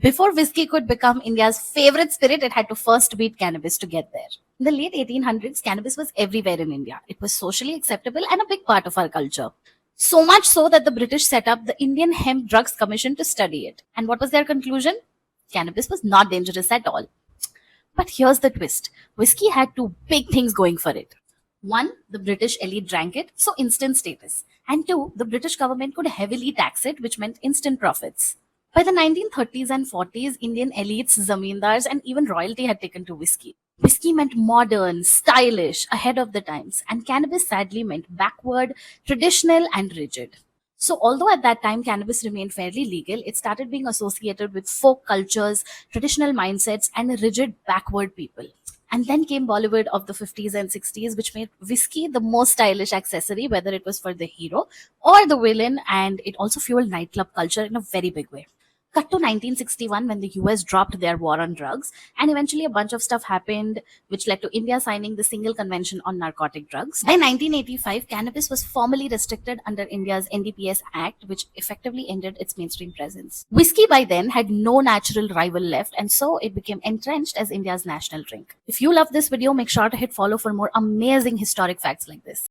Before whiskey could become India's favorite spirit, it had to first beat cannabis to get there. In the late 1800s, cannabis was everywhere in India. It was socially acceptable and a big part of our culture. So much so that the British set up the Indian Hemp Drugs Commission to study it. And what was their conclusion? Cannabis was not dangerous at all. But here's the twist. Whiskey had two big things going for it. One, the British elite drank it, so instant status. And two, the British government could heavily tax it, which meant instant profits. By the 1930s and 40s, Indian elites, zamindars, and even royalty had taken to whiskey. Whiskey meant modern, stylish, ahead of the times, and cannabis sadly meant backward, traditional, and rigid. So, although at that time cannabis remained fairly legal, it started being associated with folk cultures, traditional mindsets, and rigid, backward people. And then came Bollywood of the 50s and 60s, which made whiskey the most stylish accessory, whether it was for the hero or the villain, and it also fueled nightclub culture in a very big way. Cut to 1961 when the US dropped their war on drugs, and eventually a bunch of stuff happened, which led to India signing the Single Convention on Narcotic Drugs. By 1985, cannabis was formally restricted under India's NDPS Act, which effectively ended its mainstream presence. Whiskey by then had no natural rival left, and so it became entrenched as India's national drink. If you love this video, make sure to hit follow for more amazing historic facts like this.